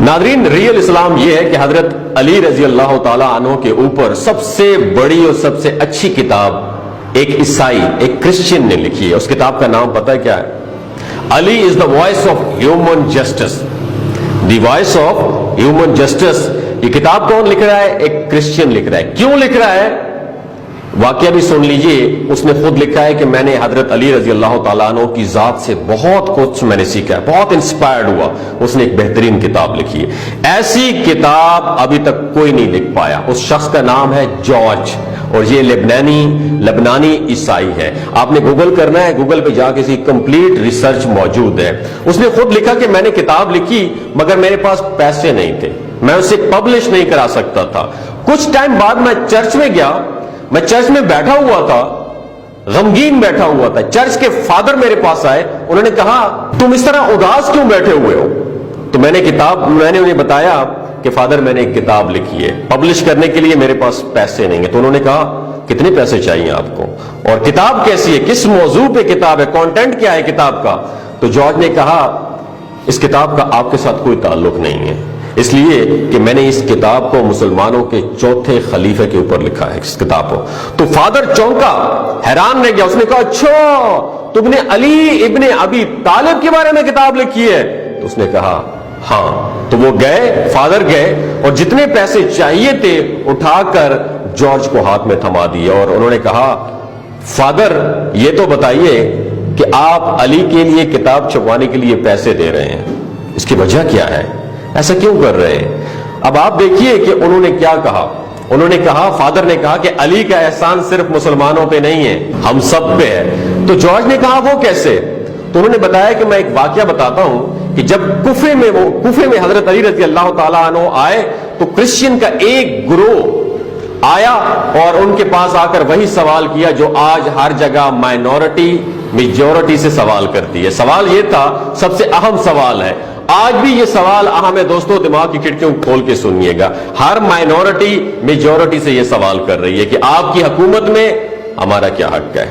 ناظرین، ریئل اسلام یہ ہے کہ حضرت علی رضی اللہ تعالیٰ عنہ کے اوپر سب سے بڑی اور سب سے اچھی کتاب ایک عیسائی، ایک کرسچن نے لکھی ہے. اس کتاب کا نام پتہ ہے کیا ہے؟ Ali is the voice of human justice. The voice of human justice. یہ کتاب کون لکھ رہا ہے؟ ایک کرسچن لکھ رہا ہے. کیوں لکھ رہا ہے؟ واقعہ بھی سن لیجئے. اس نے خود لکھا ہے کہ میں نے حضرت علی رضی اللہ تعالیٰ عنہ کی ذات سے بہت کچھ میں نے سیکھا ہے، بہت انسپائرڈ ہوا. اس نے ایک بہترین کتاب لکھی ہے. ایسی کتاب ابھی تک کوئی نہیں لکھ پایا. اس شخص کا نام ہے جارج، اور یہ لبنانی عیسائی ہے. آپ نے گوگل کرنا ہے، گوگل پہ جا کے اسی کمپلیٹ ریسرچ موجود ہے. اس نے خود لکھا کہ میں نے کتاب لکھی مگر میرے پاس پیسے نہیں تھے، میں اسے پبلش نہیں کرا سکتا تھا. کچھ ٹائم بعد میں چرچ میں گیا، میں چرچ میں بیٹھا ہوا تھا، غمگین بیٹھا ہوا تھا. چرچ کے فادر میرے پاس آئے، انہوں نے کہا تم اس طرح اداس کیوں بیٹھے ہوئے ہو؟ تو میں نے انہیں بتایا کہ فادر میں نے ایک کتاب لکھی ہے، پبلش کرنے کے لیے میرے پاس پیسے نہیں ہیں. تو انہوں نے کہا کتنے پیسے چاہیے آپ کو، اور کتاب کیسی ہے، کس موضوع پہ کتاب ہے، کانٹینٹ کیا ہے کتاب کا؟ تو جارج نے کہا اس کتاب کا آپ کے ساتھ کوئی تعلق نہیں ہے، اس لیے کہ میں نے اس کتاب کو مسلمانوں کے چوتھے خلیفے کے اوپر لکھا ہے اس کتاب کو. تو فادر چونکا، حیران رہ گیا. اس نے کہا اچھا تم نے علی ابن ابی طالب کے بارے میں کتاب لکھی ہے؟ تو اس نے کہا ہاں. تو وہ گئے، فادر گئے، اور جتنے پیسے چاہیے تھے اٹھا کر جارج کو ہاتھ میں تھما دیے، اور انہوں نے کہا فادر یہ تو بتائیے کہ آپ علی کے لیے کتاب چھپوانے کے لیے پیسے دے رہے ہیں، اس کی وجہ کیا ہے، ایسا کیوں کر رہے ہیں؟ اب آپ دیکھیے کہ انہوں نے کیا کہا. انہوں نے کہا، فادر نے کہا کہ علی کا احسان صرف مسلمانوں پہ نہیں ہے، ہم سب پہ ہے. تو جارج نے کہا وہ کیسے؟ تو انہوں نے بتایا کہ میں ایک واقعہ بتاتا ہوں کہ جب کوفے میں حضرت علی رضی اللہ تعالیٰ عنہ آئے تو کرسچین کا ایک گروہ آیا اور ان کے پاس آ کر وہی سوال کیا جو آج ہر جگہ مائنورٹی میجورٹی سے سوال کرتی ہے. سوال یہ تھا، سب سے اہم سوال ہے، آج بھی یہ سوال اہم ہے دوستو، دماغ کی کھڑکیوں کھول کے سنیے گا. ہر مائنورٹی میجورٹی سے یہ سوال کر رہی ہے کہ آپ کی حکومت میں ہمارا کیا حق ہے،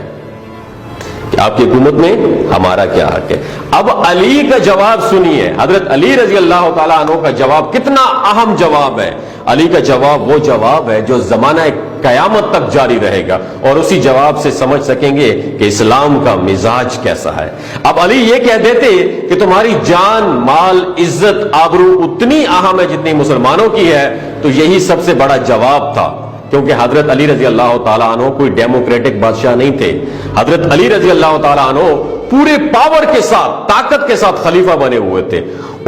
کہ آپ کی حکومت میں ہمارا کیا حق ہے. اب علی کا جواب سنیے. حضرت علی رضی اللہ تعالیٰ عنہ کا جواب کتنا اہم جواب ہے. علی کا جواب وہ جواب ہے جو زمانہ قیامت تک جاری رہے گا، اور اسی جواب سے سمجھ سکیں گے کہ اسلام کا مزاج کیسا ہے. اب علی یہ کہہ دیتے کہ تمہاری جان، مال، عزت، آبرو اتنی اہم ہے جتنی مسلمانوں کی ہے، تو یہی سب سے بڑا جواب تھا. کیونکہ حضرت علی رضی اللہ تعالیٰ عنہ کوئی ڈیموکریٹک بادشاہ نہیں تھے. حضرت علی رضی اللہ تعالیٰ عنہ پورے پاور کے ساتھ، طاقت کے ساتھ خلیفہ بنے ہوئے تھے.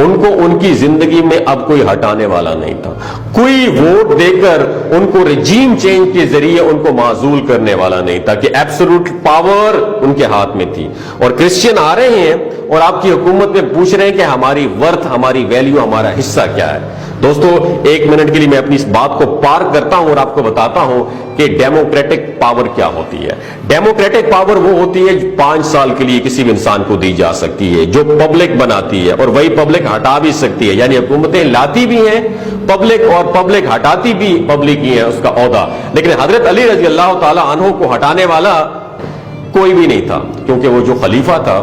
ان کو ان کی زندگی میں اب کوئی ہٹانے والا نہیں تھا. کوئی ووٹ دے کر ان کو رجیم چینج کے ذریعے ان کو معزول کرنے والا نہیں تھا، کہ ایبسولوٹ پاور ان کے ہاتھ میں تھی. اور کرسچین آ رہے ہیں اور آپ کی حکومت میں پوچھ رہے ہیں کہ ہماری ورتھ، ہماری ویلیو، ہمارا حصہ کیا ہے. دوستو ایک منٹ کے لیے میں اپنی اس بات کو پارک کرتا ہوں اور آپ کو بتاتا ہوں کہ ڈیموکریٹک پاور کیا ہوتی ہے. ڈیموکریٹک پاور وہ ہوتی ہے جو 5 سال کے لیے کسی بھی انسان کو دی جا سکتی ہے، جو پبلک بناتی ہے اور وہی پبلک ہٹا بھی سکتی ہے. یعنی حکومتیں لاتی بھی ہیں پبلک اور پبلک ہٹاتی بھی پبلک ہی ہے اس کا عہدہ. لیکن حضرت علی رضی اللہ تعالی عنہ کو ہٹانے والا کوئی بھی نہیں تھا، کیونکہ وہ جو خلیفہ تھا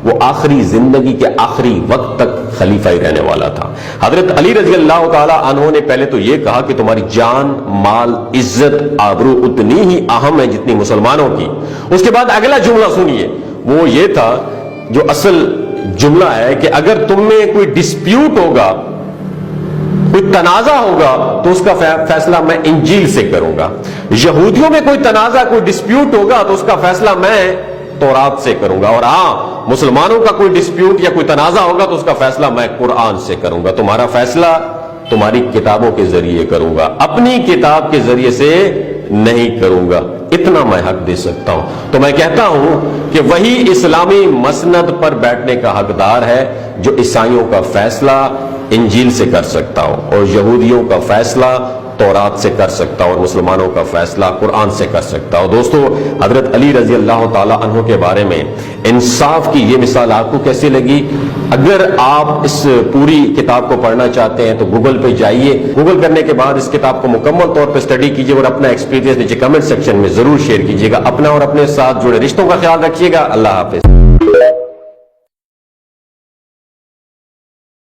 وہ آخری زندگی کے آخری وقت تک خلیفہ ہی رہنے والا تھا. حضرت علی رضی اللہ تعالی عنہ نے پہلے تو یہ کہا کہ تمہاری جان، مال، عزت، آبرو اتنی ہی اہم ہے جتنی مسلمانوں کی. اس کے بعد اگلا جملہ سنیے، وہ یہ تھا جو اصل جملہ ہے کہ اگر تم میں کوئی ڈسپیوٹ ہوگا، کوئی تنازع ہوگا، تو اس کا فیصلہ میں انجیل سے کروں گا. یہودیوں میں کوئی تنازع، کوئی ڈسپیوٹ ہوگا تو اس کا فیصلہ میں تورات سے کروں گا. اور ہاں مسلمانوں کا کوئی ڈسپیوٹ یا کوئی تنازع ہوگا تو اس کا فیصلہ میں قرآن سے کروں گا. تمہارا فیصلہ تمہاری کتابوں کے ذریعے کروں گا، اپنی کتاب کے ذریعے سے نہیں کروں گا. اتنا میں حق دے سکتا ہوں. تو میں کہتا ہوں کہ وہی اسلامی مسند پر بیٹھنے کا حقدار ہے جو عیسائیوں کا فیصلہ انجیل سے کر سکتا ہو، اور یہودیوں کا فیصلہ تورات سے کر سکتا ہو، اور مسلمانوں کا فیصلہ قرآن سے کر سکتا ہو. دوستو حضرت علی رضی اللہ تعالی عنہ کے بارے میں انصاف کی یہ مثال آپ کو کیسی لگی؟ اگر آپ اس پوری کتاب کو پڑھنا چاہتے ہیں تو گوگل پہ جائیے، گوگل کرنے کے بعد اس کتاب کو مکمل طور پہ اسٹڈی کیجیے اور اپنا ایکسپیرینس نیچے کمنٹ سیکشن میں ضرور شیئر کیجیے گا. اپنا اور اپنے ساتھ جڑے رشتوں کا خیال رکھیے گا. اللہ حافظ.